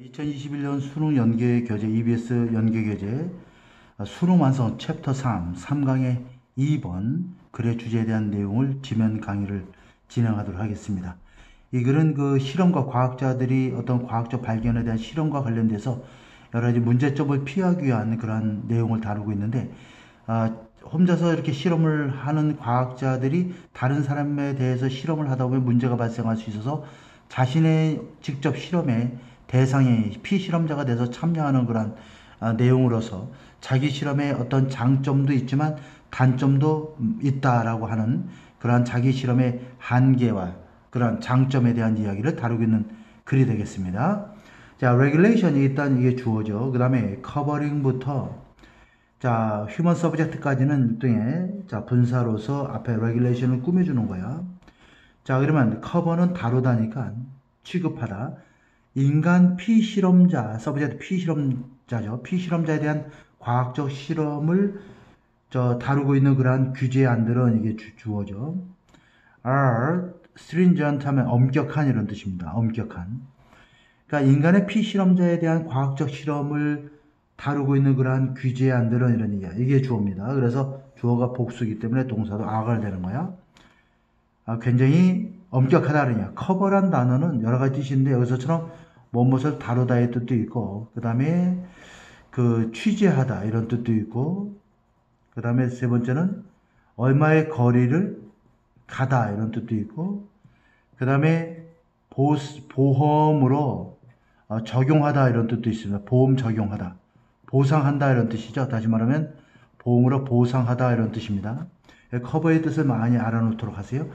2021년 수능 연계 교재 EBS 연계 교재 수능 완성 챕터 3강의 2번 글의 주제에 대한 내용을 지면 강의를 진행하도록 하겠습니다. 이 글은 그 실험과 과학자들이 어떤 과학적 발견에 대한 실험과 관련돼서 여러 가지 문제점을 피하기 위한 그러한 내용을 다루고 있는데, 혼자서 이렇게 실험을 하는 과학자들이 다른 사람에 대해서 실험을 하다 보면 문제가 발생할 수 있어서 자신의 직접 실험에 대상이 피실험자가 돼서 참여하는 그런 내용으로서 자기 실험에 어떤 장점도 있지만 단점도 있다라고 하는 그러한 자기 실험의 한계와 그러한 장점에 대한 이야기를 다루고 있는 글이 되겠습니다. 자, regulation이 일단 이게 주어져. 그 다음에 covering부터 자, human subject까지는 일종의 자, 분사로서 앞에 regulation을 꾸며주는 거야. 자, 그러면 cover는 다루다니까 취급하다. 인간 피실험자, 서브젝트 피실험자죠. 피실험자에 대한 과학적 실험을 다루고 있는 그러한 규제안들은 이게 주어져. are stringent 하면 엄격한 이런 뜻입니다. 엄격한. 그러니까 인간의 피실험자에 대한 과학적 실험을 다루고 있는 그러한 규제안들은 이런 얘기야. 이게 주어입니다. 그래서 주어가 복수이기 때문에 동사도 are가 되는 거야. 굉장히 엄격하다 그러냐. 커버란 단어는 여러 가지 뜻인데 여기서처럼 무엇을 다루다의 뜻도 있고, 그 다음에 그 취재하다 이런 뜻도 있고, 그 다음에 세 번째는 얼마의 거리를 가다 이런 뜻도 있고, 그 다음에 보험으로 적용하다 이런 뜻도 있습니다. 보험 적용하다, 보상한다 이런 뜻이죠. 다시 말하면 보험으로 보상하다 이런 뜻입니다. 커버의 뜻을 많이 알아놓도록 하세요.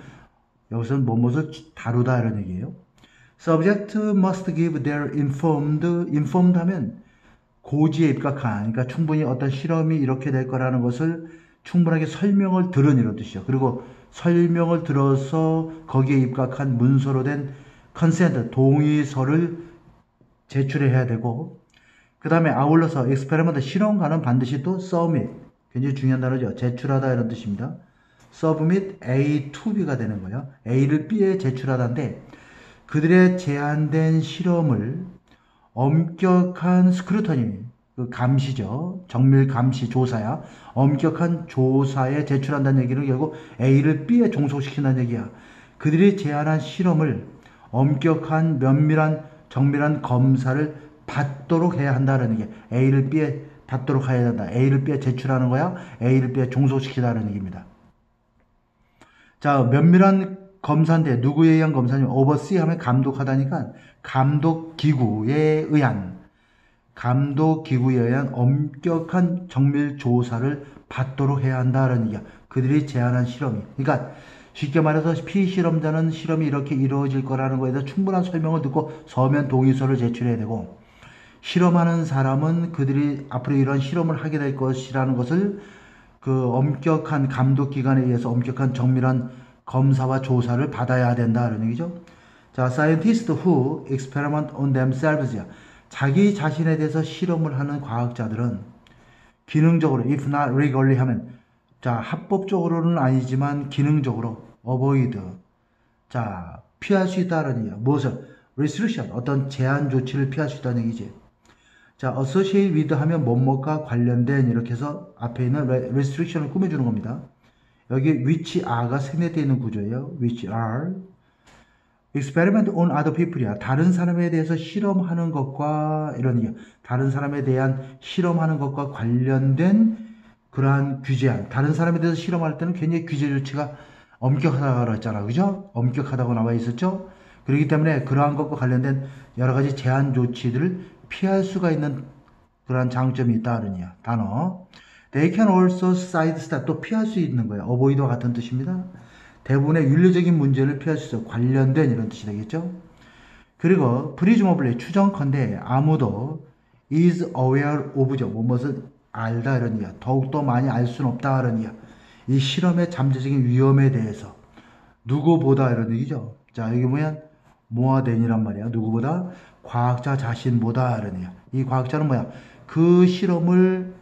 여기서는 무엇을 다루다 이런 얘기예요. Subject must give their informed 하면 고지에 입각한, 그러니까 충분히 어떤 실험이 이렇게 될 거라는 것을 충분하게 설명을 들은 이런 뜻이죠. 그리고 설명을 들어서 거기에 입각한 문서로 된 consent, 동의서를 제출해야 되고, 그 다음에 아울러서 experiment, 실험과는 반드시 또 submit, 굉장히 중요한 단어죠. 제출하다 이런 뜻입니다. submit A to B가 되는 거예요. A를 B에 제출하다인데, 그들의 제한된 실험을 엄격한 스크루터니, 그 감시죠. 정밀 감시 조사야. 엄격한 조사에 제출한다는 얘기는 결국 A를 B에 종속시킨다는 얘기야. 그들이 제안한 실험을 엄격한 면밀한 정밀한 검사를 받도록 해야 한다는 얘기. A를 B에 받도록 해야 한다. A를 B에 제출하는 거야. A를 B에 종속시키다는 얘기입니다. 자, 면밀한 검사인데 누구에 의한 검사냐면 oversee 하면 감독하다니까 감독기구에 의한 엄격한 정밀 조사를 받도록 해야 한다는 얘기야. 그들이 제안한 실험이. 그러니까 쉽게 말해서 피실험자는 실험이 이렇게 이루어질 거라는 거에 대해서 충분한 설명을 듣고 서면 동의서를 제출해야 되고, 실험하는 사람은 그들이 앞으로 이런 실험을 하게 될 것이라는 것을 그 엄격한 감독기관에 의해서 엄격한 정밀한 검사와 조사를 받아야 된다는 얘기죠. 자, scientists who experiment on themselves, 자기 자신에 대해서 실험을 하는 과학자들은 기능적으로, if not legally 하면, 자, 합법적으로는 아니지만 기능적으로 avoid, 자, 피할 수 있다는 얘기야. 무엇을? restriction, 어떤 제한 조치를 피할 수 있다는 얘기지. 자, associate with 하면 뭐뭐과 관련된, 이렇게 해서 앞에 있는 restriction을 꾸며주는 겁니다. 여기 which are가 생략되어 있는 구조예요. which are experiment on other people이야. 다른 사람에 대해서 실험하는 것과 이런 얘기야. 다른 사람에 대한 실험하는 것과 관련된 그러한 규제안. 다른 사람에 대해서 실험할 때는 굉장히 규제 조치가 엄격하다고 했잖아. 그죠? 엄격하다고 나와 있었죠? 그렇기 때문에 그러한 것과 관련된 여러 가지 제한 조치들을 피할 수가 있는 그러한 장점이 있다는 얘기야. 단어. They can also sidestep, 또 피할 수 있는 거예요. avoid와 같은 뜻입니다. 대부분의 윤리적인 문제를 피할 수 있어. 관련된 이런 뜻이 되겠죠. 그리고 presumably, 추정컨대 아무도 is aware of죠. 무엇을 알다 이런 얘기야. 더욱더 많이 알 수는 없다 이런 얘기야. 이 실험의 잠재적인 위험에 대해서 누구보다 이런 얘기죠. 자, 여기 보면 모아덴이란 말이야. 누구보다? 과학자 자신보다 이런 얘기야. 이 과학자는 뭐야? 그 실험을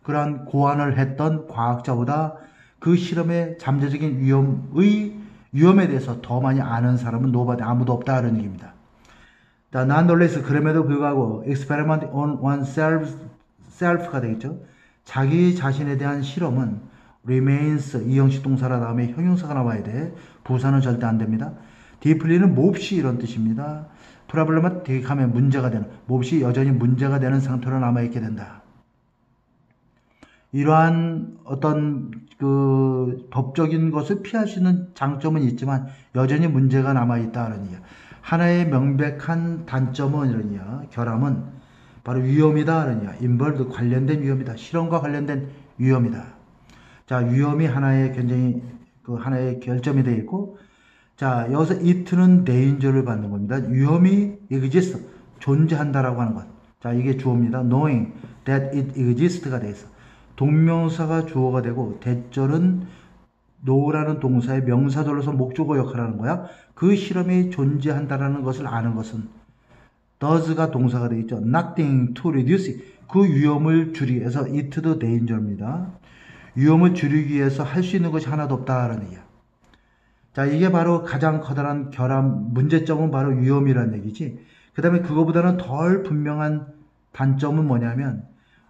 그러한 고안을 했던 과학자보다 그 실험의 잠재적인 위험에 대해서 더 많이 아는 사람은 nobody, 아무도 없다는 얘기입니다. 자, nonetheless 그럼에도 불구하고 experiment on oneself가 되겠죠. 자기 자신에 대한 실험은 remains 이 형식 동사라 다음에 형용사가 나와야 돼. 부사는 절대 안 됩니다. deeply는 몹시 이런 뜻입니다. problematic 하면 문제가 되는, 몹시 여전히 문제가 되는 상태로 남아있게 된다. 이러한 어떤 그 법적인 것을 피할 수 있는 장점은 있지만 여전히 문제가 남아있다는 얘기야. 하나의 명백한 단점은 이런 얘기야. 결함은 바로 위험이다. 이런 얘기야. involved 관련된 위험이다. 실험과 관련된 위험이다. 자, 위험이 하나의 굉장히 그 하나의 결점이 되어 있고, 자, 여기서 it는 danger를 받는 겁니다. 위험이 exist, 존재한다라고 하는 것. 자, 이게 주어입니다. knowing that it exists가 되어 있어. 동명사가 주어가 되고 대절은 know라는 동사의 명사절로서 목적어 역할을 하는 거야. 그 실험이 존재한다라는 것을 아는 것은 does가 동사가 되어 있죠. nothing to reduce 그 위험을 줄이기 위해서 it도 danger입니다. 위험을 줄이기 위해서 할 수 있는 것이 하나도 없다라는 얘기야. 자, 이게 바로 가장 커다란 결함, 문제점은 바로 위험이라는 얘기지. 그 다음에 그거보다는 덜 분명한 단점은 뭐냐면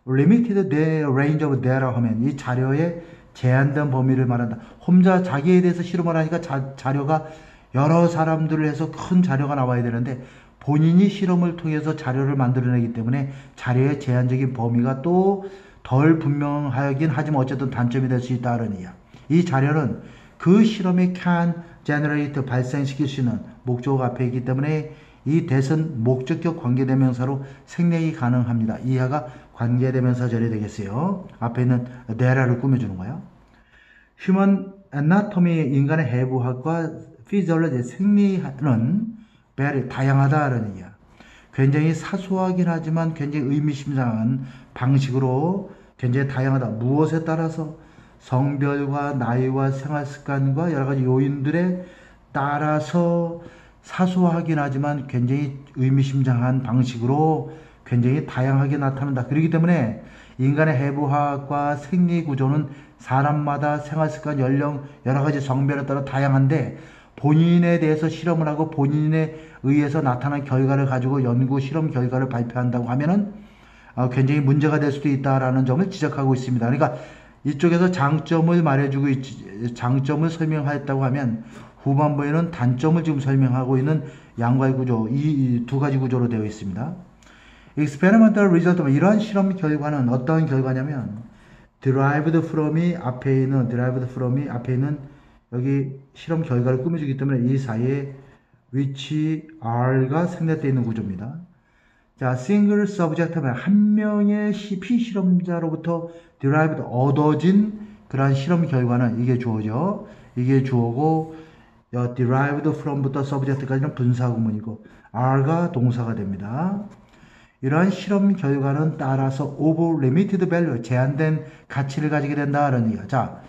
limited the range of data 하면 이 자료의 제한된 범위를 말한다. 혼자 자기에 대해서 실험을 하니까 자료가 여러 사람들을 해서 큰 자료가 나와야 되는데 본인이 실험을 통해서 자료를 만들어내기 때문에 자료의 제한적인 범위가 또 덜 분명하긴 하지만 어쨌든 단점이 될 수 있다는 얘기야. 이 자료는 그 실험이 can generate 발생시킬 수 있는 목적어가 앞에 있기 때문에 이 that은 목적격 관계대명사로 생략이 가능합니다. 이하가 관계대명사절이 되겠어요. 앞에 있는 there를 꾸며주는 거야. Human anatomy 인간의 해부학과 physiology 생리는 very 다양하다는 얘기야. 굉장히 사소하긴 하지만 굉장히 의미심장한 방식으로 굉장히 다양하다. 무엇에 따라서 성별과 나이와 생활습관과 여러가지 요인들에 따라서 사소하긴 하지만 굉장히 의미심장한 방식으로 굉장히 다양하게 나타난다. 그렇기 때문에 인간의 해부학과 생리구조는 사람마다 생활습관, 연령, 여러가지 성별에 따라 다양한데 본인에 대해서 실험을 하고 본인에 의해서 나타난 결과를 가지고 연구 실험 결과를 발표한다고 하면은 굉장히 문제가 될 수도 있다라는 점을 지적하고 있습니다. 그러니까 이쪽에서 장점을 말해주고 장점을 설명하였다고 하면 후반부에는 단점을 지금 설명하고 있는 양과의 구조, 이 두 가지 구조로 되어 있습니다. experimental result, 이러한 실험 결과는 어떤 결과냐면 derived from이 앞에 있는 여기 실험 결과를 꾸며주기 때문에 이 사이에 which are가 생략되어 있는 구조입니다. 자, single subject 하면 한 명의 피실험자로부터 derived 얻어진 그러한 실험 결과는 이게 주어죠. 이게 주어고 derived from부터 subject까지는 분사구문이고 are가 동사가 됩니다. 이러한 실험 결과는 따라서 of limited value 제한된 가치를 가지게 된다는 얘기야. 자,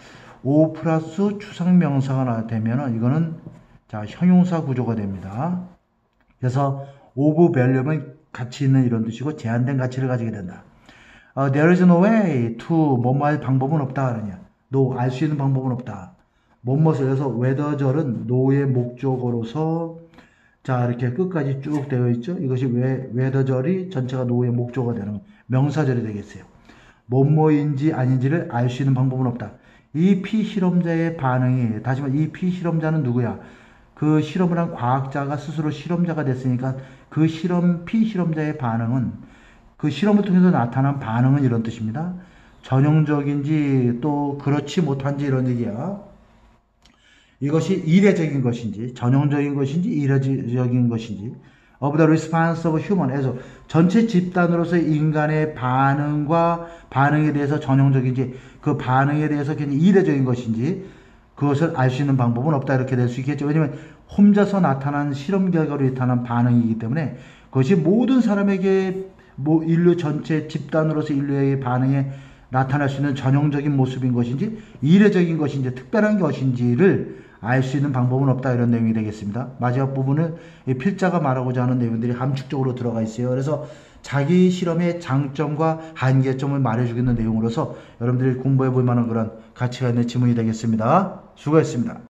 O 플러스 추상명사가 되면은 이거는 자 형용사 구조가 됩니다. 그래서 of value는 가치 있는 이런 뜻이고 제한된 가치를 가지게 된다. There is no way to 뭐뭐할 방법은 없다 그러냐. No, 알 수 있는 방법은 없다. 뭐뭐을 해서 whether절은 no의 목적어로서 자 이렇게 끝까지 쭉 되어 있죠. 이것이 whether절이 전체가 no의 목적어가 되는 명사절이 되겠어요. 뭐뭐인지 아닌지를 알 수 있는 방법은 없다. 이 피실험자의 반응이 다시 말해 이 피실험자는 누구야? 그 실험을 한 과학자가 스스로 실험자가 됐으니까 그 피실험자의 반응은 그 실험을 통해서 나타난 반응은 이런 뜻입니다. 전형적인지 또 그렇지 못한지 이런 얘기야. 이것이 이례적인 것인지 전형적인 것인지 이례적인 것인지 of the response of human에서 전체 집단으로서의 인간의 반응에 대해서 전형적인지 그 반응에 대해서 굉장히 이례적인 것인지 그것을 알 수 있는 방법은 없다 이렇게 될 수 있겠죠. 왜냐하면 혼자서 나타난 실험 결과로 나타난 반응이기 때문에 그것이 모든 사람에게 인류 전체 집단으로서 인류의 반응에 나타날 수 있는 전형적인 모습인 것인지 이례적인 것인지 특별한 것인지를 알 수 있는 방법은 없다 이런 내용이 되겠습니다. 마지막 부분은 필자가 말하고자 하는 내용들이 함축적으로 들어가 있어요. 그래서 자기 실험의 장점과 한계점을 말해주겠는 내용으로서 여러분들이 공부해 볼 만한 그런 가치가 있는 지문이 되겠습니다. 수고했습니다.